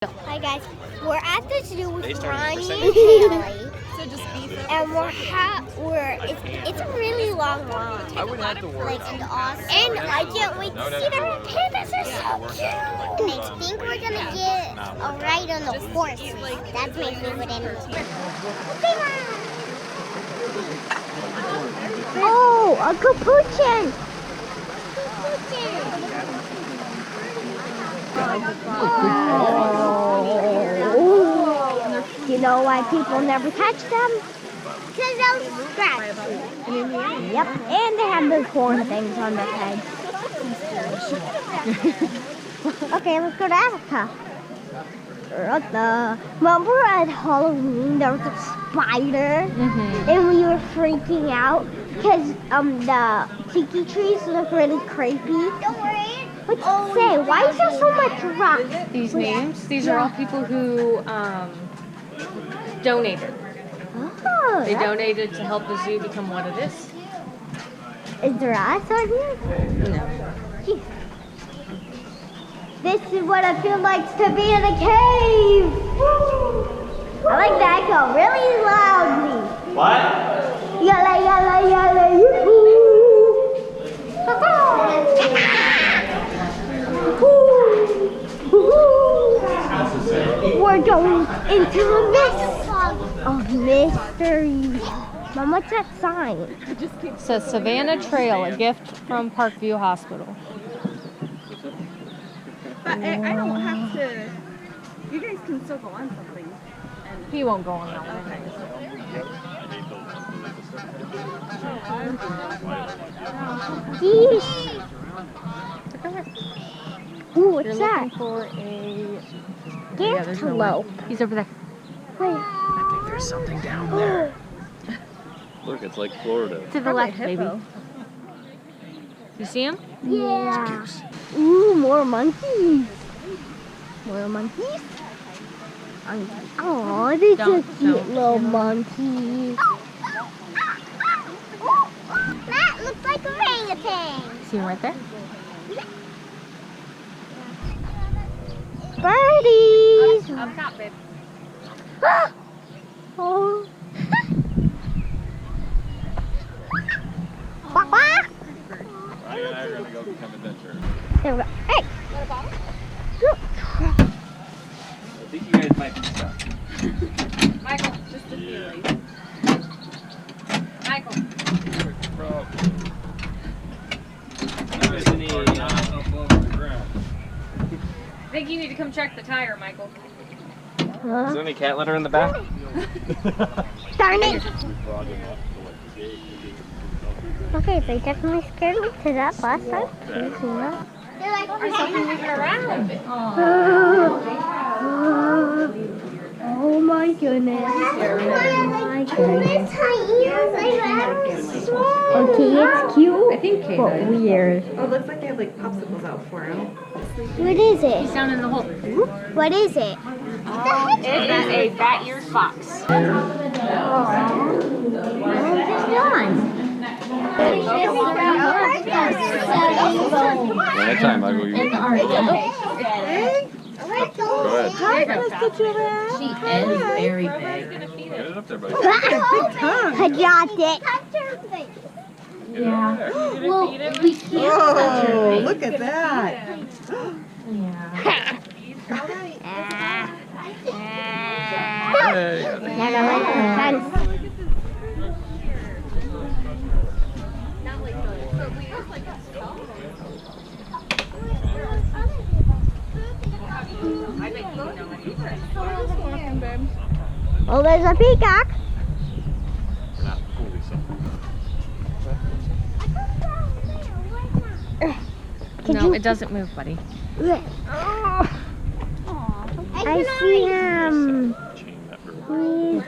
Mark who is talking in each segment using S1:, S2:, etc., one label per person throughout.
S1: Hi guys, we're at the zoo with Ronnie and Haley,
S2: So just beef it.
S1: and it's a really long line.
S3: I wouldn't have to worry.
S1: Like, and I can't wait to see them. Pandas are so cute. And I think we're gonna get a ride on the horse. That's my favorite animal. Oh, a capuchin! You know why people never touch them? Because they'll scratch. Yep, and they have those horn things on their heads. Okay, let's go to Africa. Remember at Halloween there was a spider? And we were freaking out because the tiki trees look really creepy. Don't worry. What's it say? Why is there so much rock?
S2: These names, these are all people who donated.
S1: Oh,
S2: They donated to help the zoo become what it is.
S1: is there ice on here?
S2: No.
S1: Jeez. This is what it feels like to be in a cave. Woo. I like that echo really loudly.
S3: What?
S1: Yalla yalla yalla yoo-hoo. We're going into the mist of mystery. Mom, what's that sign?
S2: It says Savanna Trail, a gift from Parkview Hospital.
S4: But I don't have to. You guys can still go on something.
S2: He won't go on that one.
S1: Geese. Ooh, what's
S2: You're
S1: that?
S2: looking for a...
S1: Antelope.
S2: He's over there.
S1: Wait.
S3: I think there's something down there. Look, it's like Florida.
S2: To the left, baby. You see him?
S1: Yeah. Ooh, more monkeys. More monkeys. Oh, they're
S2: Don't-
S1: just cute
S2: don't.
S1: little monkeys. That looks like orangutan.
S2: See him right there?
S1: Birdies.
S2: Up top, babe.
S1: Oh. Quack, quack.
S3: Ryan and I are going to go become adventurers.
S1: There we go. Hey. Look.
S3: I think you guys might be stuck.
S2: Michael, just a feeling. Michael. I think you need to come check the tire, Michael.
S3: Is there any cat litter in the back?
S1: Darn it. Okay, they definitely scared me to that last time.
S2: Or something moving around.
S1: Oh my goodness. Oh my goodness. Okay, it's cute.
S4: I think
S1: But weird.
S4: Oh, it looks like they have like popsicles out for him.
S1: What is it?
S2: He's down in the hole.
S1: What is it?
S2: It is a bat-eared fox.
S3: Anytime, Michael. You go ahead.
S5: She is very big.
S3: Get it up there, buddy.
S1: I got it.
S5: Yeah. Well, we can't touch her
S4: Oh,
S5: face.
S4: look at that.
S5: Yeah.
S3: Hey.
S1: Oh, there's a peacock.
S3: We're not fully something.
S2: No, it doesn't move, buddy.
S1: I see him.
S3: Chain that river.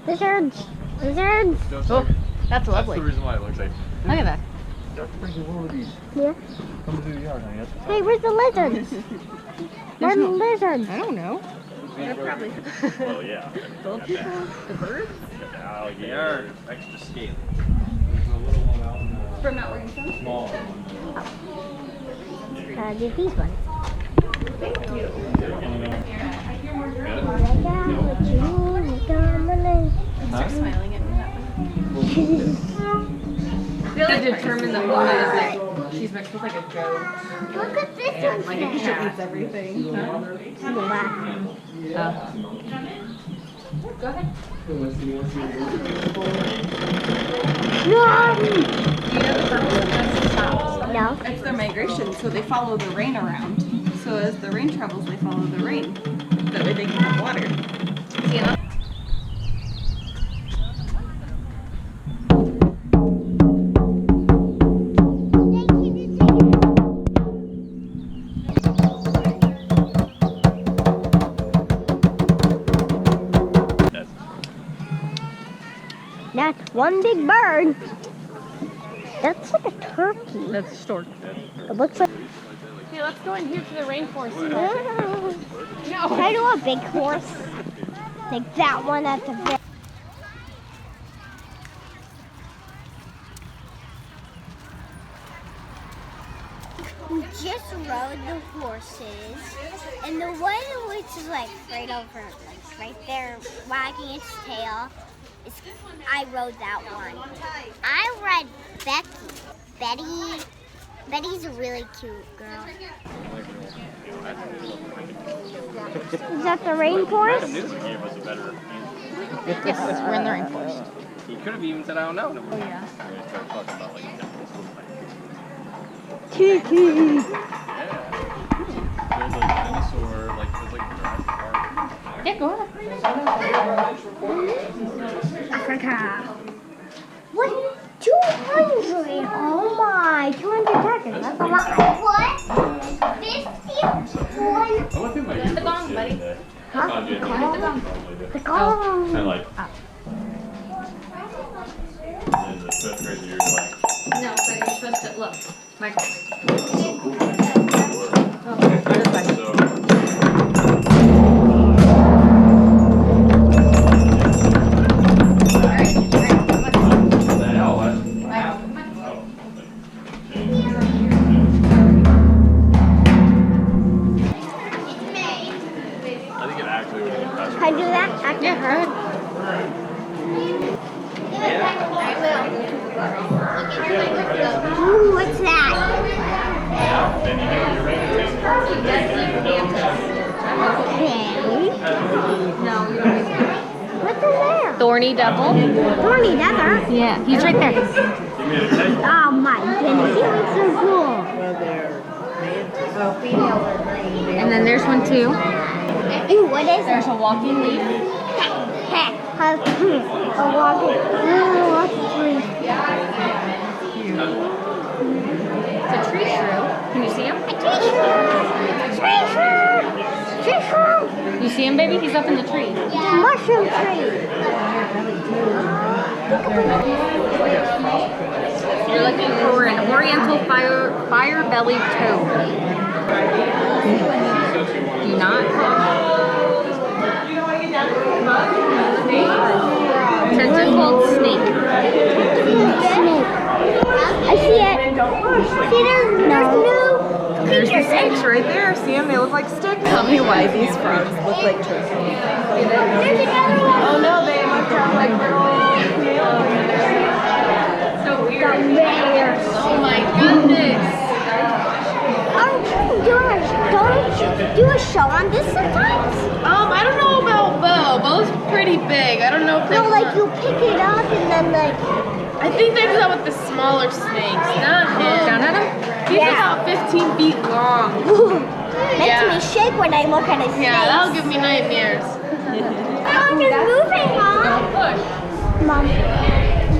S1: Lizards. Lizards.
S2: Oh, that's
S3: That's
S2: lovely.
S3: the reason why it looks like.
S2: Look at that.
S3: That's pretty woody.
S1: Yeah.
S3: Come to the yard, honey.
S1: Hey, where's the lizards? Where's the lizards?
S2: I don't know.
S4: They're probably
S3: Well, yeah.
S4: the birds.
S3: The alligator, extra scaly.
S4: From out where you from?
S3: Small.
S1: Did these ones.
S4: Smiling at me that way.
S5: To determine the woman is like, she's mixed with like a goat.
S1: Look at this
S5: And
S1: one.
S5: like a
S4: She
S5: cat.
S4: eats everything.
S5: Go ahead.
S1: No.
S5: Do you know the purpose of this stop?
S1: No.
S4: It's their migration, so they follow the rain around. So as the rain travels, they follow the rain. That way they can have water.
S5: See you.
S1: That's one big bird. That's like a turkey.
S2: That's a stork.
S1: It looks like.
S2: Okay, let's go in here to the rainforest.
S1: Can I do a big horse? Like that one at the very. We just rode the horses, and the one which is like right over, like right there, wagging its tail. I rode that one. I rode Becky. Betty's a really cute girl. Is that the rainforest?
S3: Newton gave us a better answer.
S2: Yes, we're in the rainforest.
S3: He could have even said, I don't know.
S2: Oh yeah.
S3: We started talking about like different
S1: Kiki.
S3: Yeah. There's like dinosaur, like there's like Jurassic Park.
S2: Yeah, go ahead.
S1: Africa. What? 200? Oh my, 200 seconds. That's a lot. What? 51?
S3: I went through my
S5: The gong, buddy.
S1: Huh?
S3: Oh,
S1: The
S3: yeah.
S1: gong? The gong.
S3: I like. In the fifth grade year, like.
S5: No, but you're supposed to look. Michael.
S3: So. I think it actually would have been faster.
S1: Can I do that? After
S2: Yeah,
S1: her?
S2: go ahead.
S1: Ooh, what's that?
S3: Then you know your orangutan.
S1: Okay. What's in there?
S2: Thorny devil.
S1: Thorny Nether.
S2: Yeah, he's right there.
S3: You made a cake.
S1: Oh my goodness, he looks so cool.
S2: And then there's one too.
S1: Ooh, what is
S2: There's
S1: it?
S2: a walking leaf.
S1: A walking. Ooh, what's a tree?
S2: It's a tree shrew. Can you see him?
S1: Tree shrew! Tree shrew!
S2: You see him, baby? He's up in the tree.
S1: It's a mushroom tree.
S2: You're looking for an oriental fire-bellied toad. Do you not? Tentacled snake.
S1: Snake. I see it. See, there's new
S4: There's the
S1: creatures.
S4: snakes right there. See them? They look like sticks. Tell me why these frogs look like turtles.
S1: There's another one.
S4: Oh no, they must have like little snails.
S5: So weird.
S1: The bears.
S5: Oh my goodness.
S1: Don't you do a show on this sometimes?
S5: I don't know about Bo. Bo's pretty big. I don't know if
S1: No, like you pick it up and then like.
S5: I think they do that with the smaller snakes, not him.
S2: Down at him?
S5: He's
S1: Yeah.
S5: about 15 feet long.
S1: Makes
S5: Yeah.
S1: me shake when I look at his face.
S5: Yeah, that'll give me nightmares.
S1: Oh, they're moving, Mom.
S5: Push.
S1: Mom.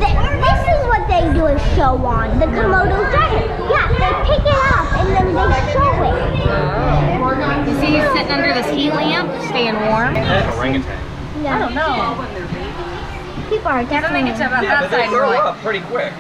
S1: This is what they do a show on. The Komodo dragon. Yeah, they pick it up and then they show it.
S2: You see he's sitting under this heat lamp, staying warm.
S3: Orangutan.
S1: Yeah.
S2: I don't know.
S1: People are
S2: Doesn't make
S1: definitely.
S2: it to about that side. We're like,
S3: pretty quick.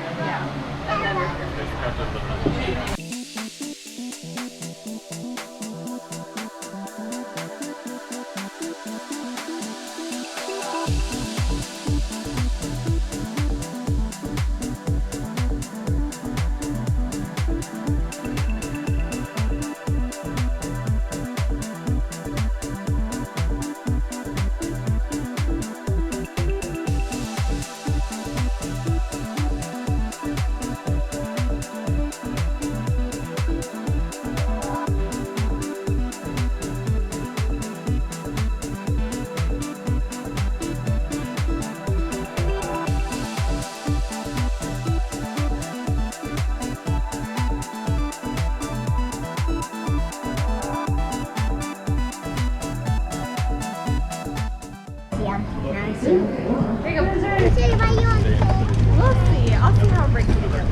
S4: We'll see. I'll see how it breaks it again.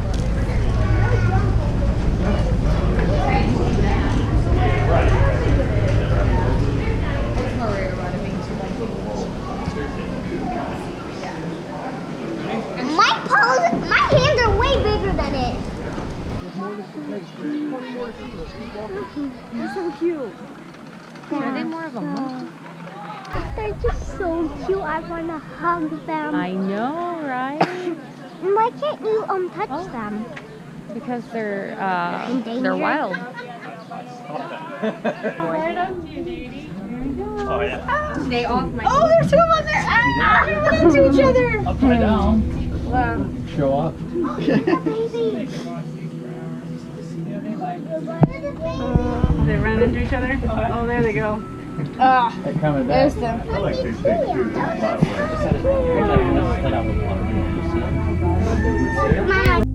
S1: My hands are way bigger than it.
S4: They're so cute.
S2: Are they more of a monkey?
S1: They're just so cute. I want to hug them.
S2: I know, right?
S1: Why can't you touch them?
S2: Because they're
S1: Endangered?
S2: wild.
S3: Oh, yeah.
S5: Stay off my.
S4: Oh, there's two of them there. Ah, they run into each other.
S3: Upside down. Show off.
S1: Baby.
S4: They run into each other. Oh, there they go.
S3: They're coming back.
S4: There's them.
S3: I like these things too.
S1: Mama.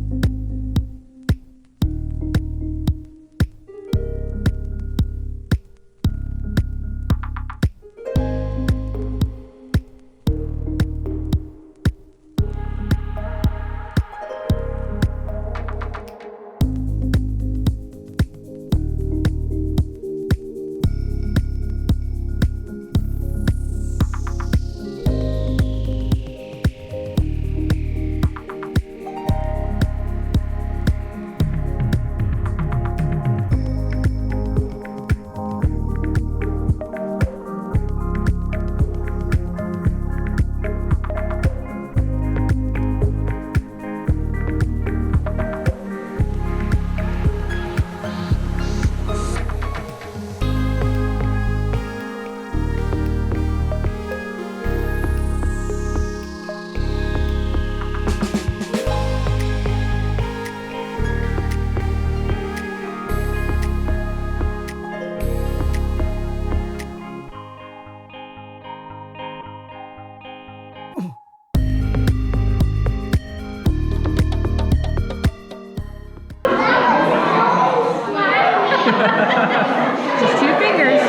S2: Just 2 fingers.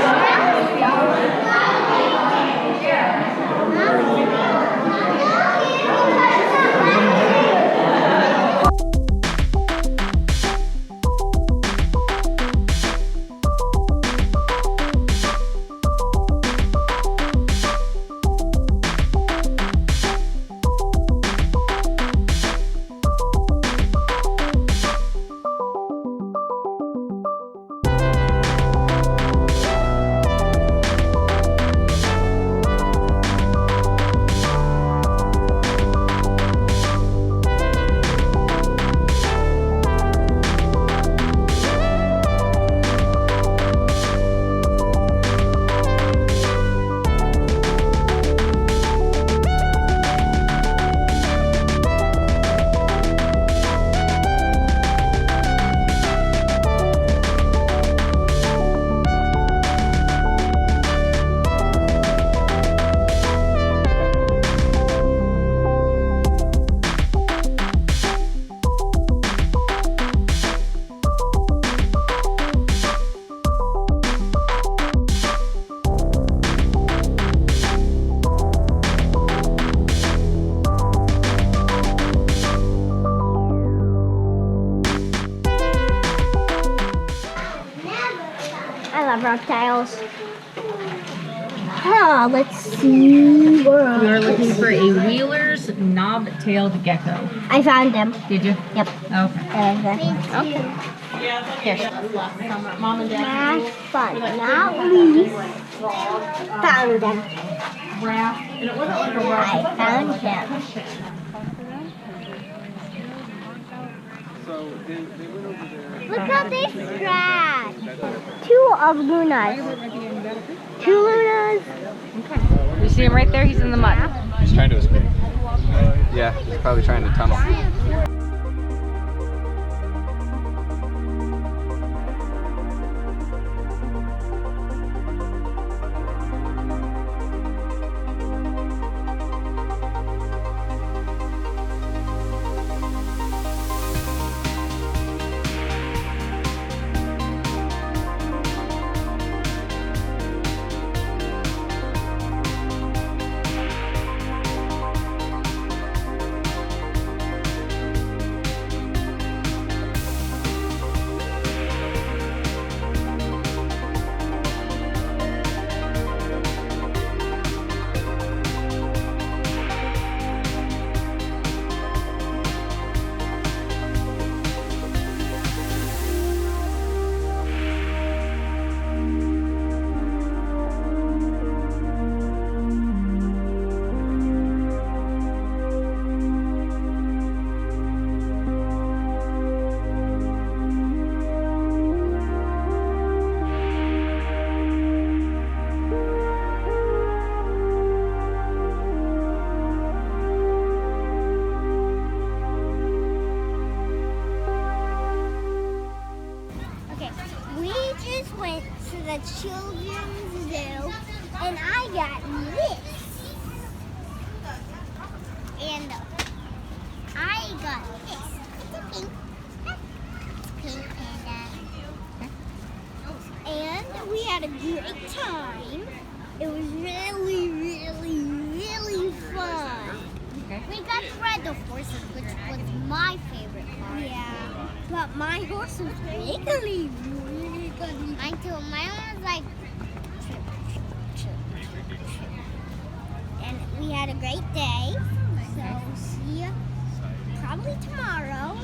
S1: Reptiles. Let's see.
S2: We are looking for a Wheeler's knob-tailed gecko.
S1: I found them.
S2: Did you?
S1: Yep.
S2: Okay.
S1: Okay.
S2: Here.
S5: Mom and Dad.
S1: Last but not least, found them.
S5: And it wasn't like a rock.
S1: I found them. Look how they scratch. 2 of Luna's. 2 Lunas.
S2: You see him right there? He's in the mud.
S3: He's trying to escape. Yeah, he's probably trying to tunnel.
S1: children's zoo, and I got this. And I got this. It's a pink panda. And we had a great time. It was really, really, really fun.
S2: Okay.
S1: We got to ride the horses, which was my favorite part. Yeah, but my horse was wiggly, wiggly. Mine too. Mine was like and we had a great day. So see you probably tomorrow.